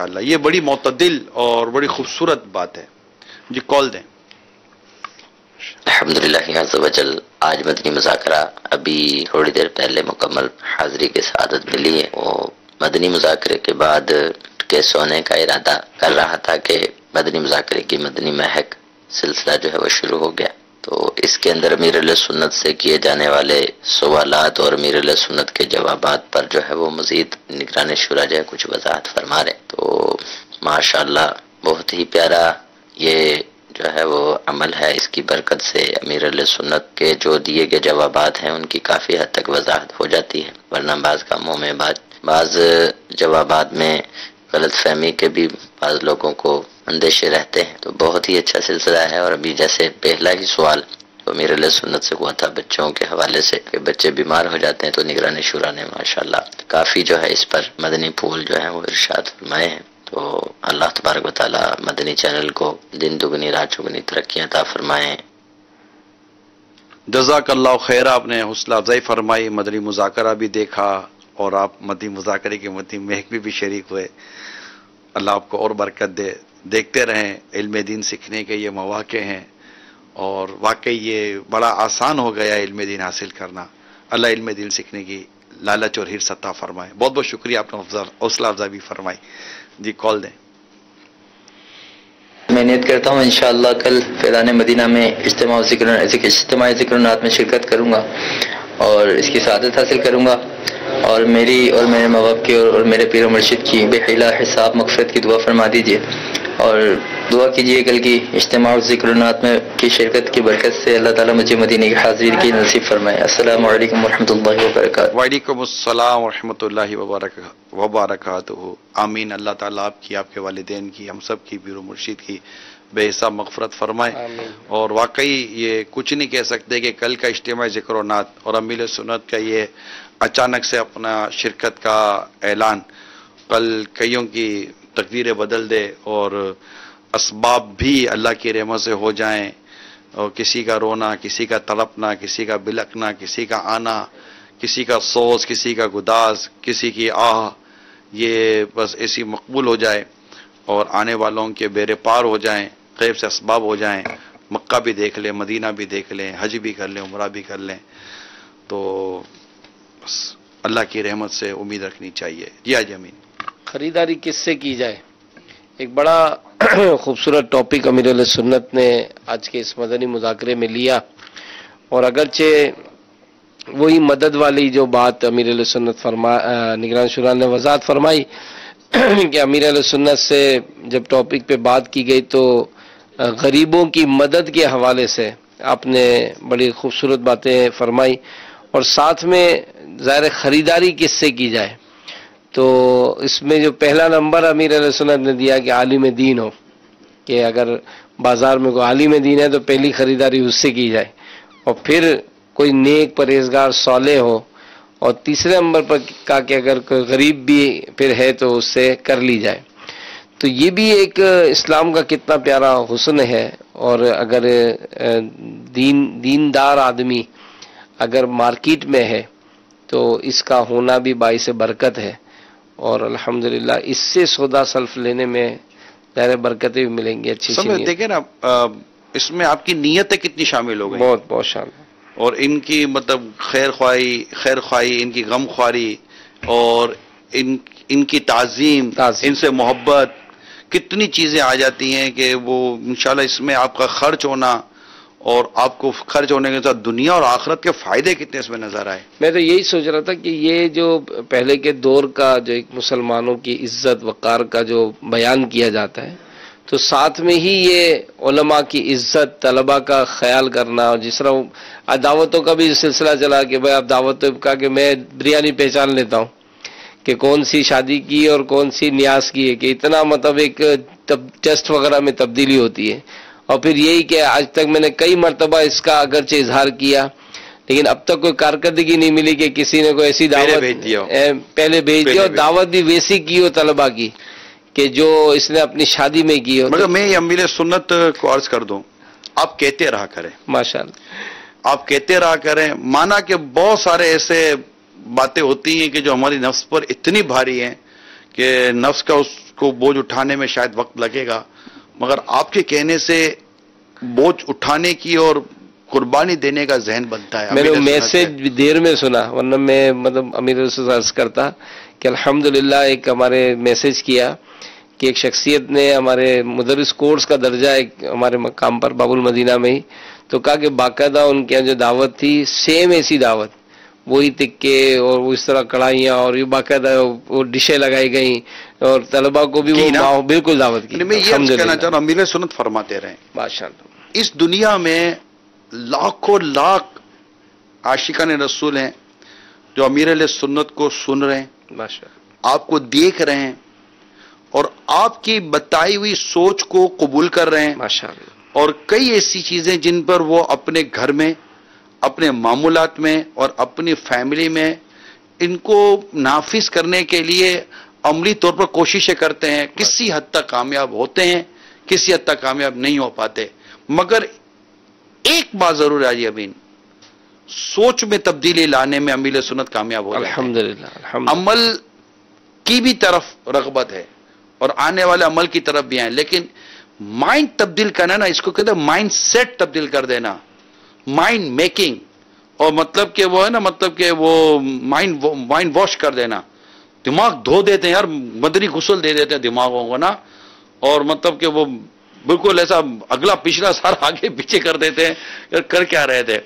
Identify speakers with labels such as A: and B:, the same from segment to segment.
A: ماشاءاللہ، یہ بڑی معتدل اور بڑی خوبصورت بات ہے. جی کال دیں.
B: الحمدللہ عز و جل، آج مدنی مذاکرہ ابھی تھوڑی دیر پہلے مکمل حاضری کے سعادت ملی ہے. وہ مدنی مذاکرے کے بعد کے سونے کا ارادہ کر رہا تھا کہ مدنی مذاکرے کی مدنی مہک سلسلہ جو ہے وہ شروع ہو گیا. تو اس کے اندر امیر علیہ سنت سے کیے جانے والے سوالات اور امیر علیہ سنت کے جوابات پر جو ہے وہ مزید نگران شورا جو ہے کچھ وضاحت فرما رہے. تو ماشاءاللہ بہت ہی پیارا یہ جو ہے وہ عمل ہے. اس کی برکت سے امیر علیہ سنت کے جو دیے گئے جوابات ہیں ان کی کافی حد تک وضاحت ہو جاتی ہے، ورنہ بعض کاموں میں بعض جوابات میں غلط فہمی کے بھی بعض لوگوں کو اندیشے رہتے ہیں. تو بہت ہی اچھا سلسلہ ہے. اور ابھی جیسے پہلا ہی سوال تو امیر علیہ سنت سے ہوا تھا بچوں کے حوالے سے کہ بچے بیمار ہو جاتے ہیں، تو نگران شورا نے ماشاءاللہ کافی جو ہے اس پر مدنی پھول جو ہیں وہ ارشاد فرمائے ہیں. تو اللہ تبارک و تعالی مدنی چینل کو دن دگنی رات چگنی ترقیاں عطا فرمائیں.
A: جزاک اللہ خیر، آپ نے حوصلہ افزائی فرمائی، مدنی مذاکرہ بھی دیکھا اور آپ مدنی مذاکرے کی مدنی مہک بھی شریک ہوئے. اللہ آپ کو اور برکت دے. دیکھتے رہیں، علم دین سیکھنے کے یہ مواقع ہیں اور واقعی یہ بڑا آسان ہو گیا علم دین حاصل کرنا. اللہ علم دین سیکھنے کی لالچ اور حرص عطا فرمائے. بہت بہت شکریہ، آپ نے حوصلہ افزائی بھی فرمائی. جی کال دیں.
C: میں نیت کرتا ہوں انشاءاللہ کل فیضان مدینہ میں اجتماعی ذکر و نات میں شرکت کروں گا اور اس کی سعادت حاصل کروں گا، اور میری اور میرے ماں باپ کی اور میرے پیر و مرشد کی بے حیلہ حساب مغفرت کی دعا فرما دیجیے، اور دعا کیجیے کل کی اجتماع ذکر و نات میں کی شرکت کی برکت سے اللہ تعالیٰ مجھے مدینہ کی حاضری کی نصیب فرمائے. السلام علیکم ورحمۃ اللہ وبرکاتہ.
A: وعلیکم السلام ورحمۃ اللہ وبرکاتہ. آمین. اللہ تعالیٰ آپ کی، آپ کے والدین کی، ہم سب کی، پیر و مرشد کی بے حساب مغفرت فرمائے. اور واقعی یہ کچھ نہیں کہہ سکتے کہ کل کا اجتماع ذکر و نات اور امیر سنت کا یہ اچانک سے اپنا شرکت کا اعلان کل کئیوں کی تقدیریں بدل دے اور اسباب بھی اللہ کی رحمت سے ہو جائیں، اور کسی کا رونا، کسی کا تڑپنا، کسی کا بلکنا، کسی کا آنا، کسی کا سوز، کسی کا گداز، کسی کی آہ، یہ بس ایسی مقبول ہو جائے اور آنے والوں کے بیڑے پار ہو جائیں، غیب سے اسباب ہو جائیں، مکہ بھی دیکھ لیں، مدینہ بھی دیکھ لیں، حج بھی کر لیں، عمرہ بھی کر لیں. تو بس اللہ کی رحمت سے امید رکھنی چاہیے. جی آج امین.
D: خریداری کس سے کی جائے؟ ایک بڑا خوبصورت ٹاپک امیر علیہ سنت نے آج کے اس مدنی مذاکرے میں لیا، اور اگرچہ وہی مدد والی جو بات امیر علیہ سنت نگران شورا نے وضاحت فرمائی کہ امیر علیہ سنت سے جب ٹاپک پہ بات کی گئی تو غریبوں کی مدد کے حوالے سے آپ نے بڑی خوبصورت باتیں فرمائی، اور ساتھ میں ظاہر خریداری کس سے کی جائے. تو اس میں جو پہلا نمبر امیر علیہ سنت نے دیا کہ عالم دین ہو، کہ اگر بازار میں کوئی عالم دین ہے تو پہلی خریداری اس سے کی جائے، اور پھر کوئی نیک پرہیزگار صالح ہو، اور تیسرے نمبر پر کہا کہ اگر کوئی غریب بھی پھر ہے تو اس سے کر لی جائے. تو یہ بھی ایک اسلام کا کتنا پیارا حسن ہے. اور اگر دیندار آدمی اگر مارکیٹ میں ہے تو اس کا ہونا بھی باعث برکت ہے، اور الحمدللہ اس سے سودا سلف لینے میں ظاہر برکتیں بھی ملیں گی. اچھی
A: دیکھیں نا، اس میں آپ کی نیتیں کتنی شامل ہو گئی،
D: بہت بہت شامل،
A: اور ان کی مطلب خیر خواہی، ان کی غم خواری، اور ان کی تعظیم، ان سے محبت، کتنی چیزیں آ جاتی ہیں کہ وہ انشاءاللہ اس میں آپ کا خرچ ہونا اور آپ کو خرچ ہونے کے ساتھ دنیا اور آخرت کے فائدے کتنے اس میں نظر آئے.
D: میں تو یہی سوچ رہا تھا کہ یہ جو پہلے کے دور کا جو ایک مسلمانوں کی عزت وقار کا جو بیان کیا جاتا ہے، تو ساتھ میں ہی یہ علماء کی عزت، طلباء کا خیال کرنا، اور جس طرح دعوتوں کا بھی سلسلہ چلا کہ بھائی آپ دعوت کا کہ میں بریانی پہچان لیتا ہوں کہ کون سی شادی کی اور کون سی نیاز کی ہے، کہ اتنا مطلب ایک ٹیسٹ وغیرہ میں تبدیلی ہوتی ہے. اور پھر یہی کہ آج تک میں نے کئی مرتبہ اس کا اگرچہ اظہار کیا لیکن اب تک کوئی کارکردگی نہیں ملی کہ کسی نے کوئی ایسی دعوت پہلے بھیج دیا اور دعوت بھی ویسی کی ہو طلباء کی کہ جو اس نے اپنی شادی میں کی ہو.
A: مگر میں یہ امیر سنت کو عرض کر دوں، آپ کہتے رہا کریں،
D: ماشاءاللہ
A: آپ کہتے رہا کریں. مانا کہ بہت سارے ایسے باتیں ہوتی ہیں کہ جو ہماری نفس پر اتنی بھاری ہیں کہ نفس کا کو بوجھ اٹھانے میں شاید وقت لگے گا، مگر آپ کے کہنے سے بوجھ اٹھانے کی اور قربانی دینے کا ذہن بنتا ہے.
D: میں نے میسج دیر میں سنا، ورنہ میں مطلب امیر رسول عرض کرتا کہ الحمدللہ ایک ہمارے میسج کیا کہ ایک شخصیت نے ہمارے مدرس کورس کا درجہ ایک ہمارے مقام پر باب المدینہ میں ہی، تو کہا کہ باقاعدہ ان کے یہاں جو دعوت تھی سیم ایسی دعوت، وہی تکے اور وہ اس طرح کڑھائیاں اور یہ باقاعدہ وہ ڈشیں لگائی گئیں اور طلبہ کو بھی وہ بالکل دعوت کی.
A: میں یہ کہنا چاہ رہا ہوں امیر سنت فرماتے رہیں
D: ماشاءاللہ
A: اس دنیا میں لاکھوں لاکھ عاشقان رسول ہیں جو امیر علیہ سنت کو سن رہے ہیں،
D: ماشاءاللہ
A: آپ کو دیکھ رہے ہیں اور آپ کی بتائی ہوئی سوچ کو قبول کر رہے ہیں،
D: ماشاءاللہ.
A: اور کئی ایسی چیزیں جن پر وہ اپنے گھر میں، اپنے معمولات میں اور اپنی فیملی میں ان کو نافذ کرنے کے لیے عملی طور پر کوششیں کرتے ہیں. کسی حد تک کامیاب ہوتے ہیں، کسی حد تک کامیاب نہیں ہو پاتے، مگر ایک بات ضرور ہے جی امین، سوچ میں تبدیلی لانے میں امیر سنت کامیاب ہو جاتے ہیں.
D: الحمدللہ
A: عمل کی بھی طرف رغبت ہے اور آنے والے عمل کی طرف بھی ہیں، لیکن مائنڈ تبدیل کرنا نا، اس کو کہتے ہیں مائنڈ سیٹ تبدیل کر دینا، مائنڈ میکنگ، اور مطلب کہ وہ ہے نا، مطلب کہ وہ مائنڈ واش کر دینا، دماغ دھو دیتے ہیں یار، مدنی غسل دے دیتے ہیں دماغوں کو نا، اور مطلب کہ وہ بالکل ایسا اگلا پچھلا سارا آگے پیچھے کر دیتے ہیں یار کر کیا رہے تھے.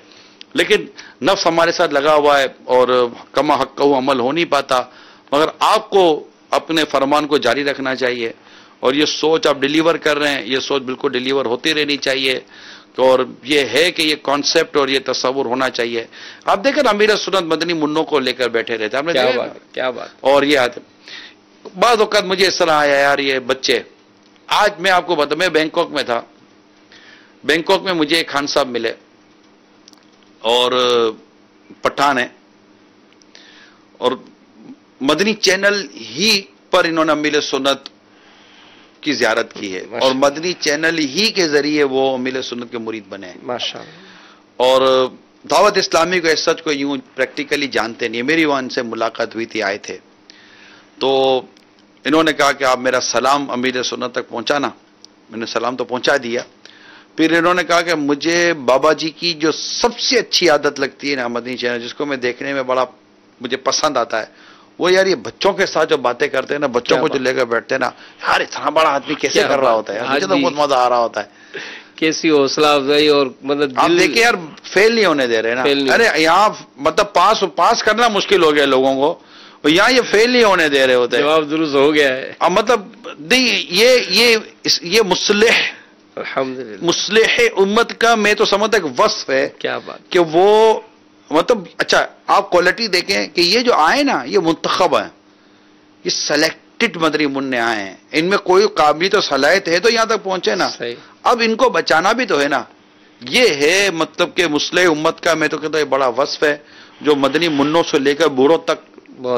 A: لیکن نفس ہمارے ساتھ لگا ہوا ہے اور کما حق کا عمل ہو نہیں پاتا، مگر آپ کو اپنے فرمان کو جاری رکھنا چاہیے، اور یہ سوچ آپ ڈیلیور کر رہے ہیں، یہ سوچ بالکل ڈیلیور ہوتی رہنی چاہیے، اور یہ ہے کہ یہ کانسیپٹ اور یہ تصور ہونا چاہیے. آپ دیکھیں نا امیر سنت مدنی منوں کو لے کر بیٹھے رہتے ہیں،
D: کیا بات.
A: اور یہ بعض اوقات مجھے اس طرح آیا یار یہ بچے، آج میں آپ کو بتا، میں بینکاک میں تھا، بینکاک میں مجھے ایک خان صاحب ملے اور پٹھان ہیں، اور مدنی چینل ہی پر انہوں نے امیر سنت کی زیارت کی ہے، اور مدنی چینل ہی کے ذریعے وہ امیر سنت کے مرید بنے ہیں
D: ماشاءاللہ.
A: اور دعوت اسلامی کو اس سچ کو یوں پریکٹیکلی جانتے نہیں. میری وہاں ان سے ملاقات ہوئی تھی، آئے تھے، تو انہوں نے کہا کہ آپ میرا سلام امیر سنت تک پہنچانا. میں نے سلام تو پہنچا دیا. پھر انہوں نے کہا کہ مجھے بابا جی کی جو سب سے اچھی عادت لگتی ہے نا مدنی چینل، جس کو میں دیکھنے میں بڑا مجھے پسند آتا ہے، وہ یار یہ بچوں کے ساتھ جو باتیں کرتے ہیں نا، بچوں کو جو لے کر بیٹھتے ہیں نا، یار اتنا بڑا آدمی کیسے کر رہا ہوتا ہے، مجھے تو بہت مزہ آ رہا ہوتا ہے.
D: کیسی حوصلہ افزائی، اور مطلب
A: آپ دیکھیں یار فیل نہیں ہونے دے رہے نا. ارے یہاں مطلب پاس کرنا مشکل ہو گیا لوگوں کو، یہاں یہ فیل نہیں ہونے دے رہے ہوتے.
D: جواب درست ہو گیا ہے.
A: مطلب یہ مصلح امت کا میں تو سمجھتا ایک وصف ہے.
D: کیا بات
A: کہ وہ مطلب اچھا آپ کوالٹی دیکھیں کہ یہ جو آئے نا یہ منتخب ہیں، یہ سلیکٹڈ مدنی منع آئے ہیں، ان میں کوئی قابلیت و صلاحیت ہے تو یہاں تک پہنچے نا. اب ان کو بچانا بھی تو ہے نا. یہ ہے مطلب کہ مصلح امت کا میں تو کہتا ہوں یہ بڑا وصف ہے جو مدنی منوں سے لے کر بوڑھوں تک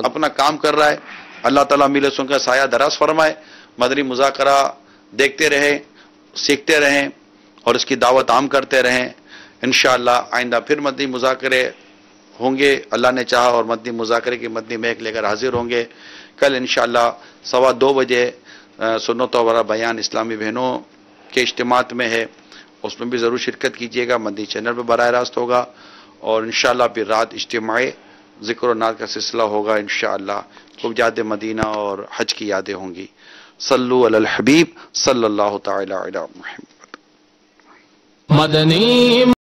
A: اپنا کام کر رہا ہے. اللہ تعالیٰ امیر سنت کا سایہ دراز فرمائے. مدنی مذاکرہ دیکھتے رہیں، سیکھتے رہیں اور اس کی دعوت عام کرتے رہیں. انشاءاللہ آئندہ پھر مدنی مذاکرے ہوں گے اللہ نے چاہا، اور مدنی مذاکرے کی مدنی مہک لے کر حاضر ہوں گے. کل انشاءاللہ 2:15 بجے سنت و بیان اسلامی بہنوں کے اجتماعات میں ہے، اس میں بھی ضرور شرکت کیجیے گا. مدنی چینل پہ براہ راست ہوگا، اور انشاءاللہ پھر رات اجتماعی ذکر و نعت کا سلسلہ ہوگا. انشاءاللہ خوب یاد مدینہ اور حج کی یادیں ہوں گی. صلو علی الحبیب صلی اللہ تعالی علی محمد.
E: مدنی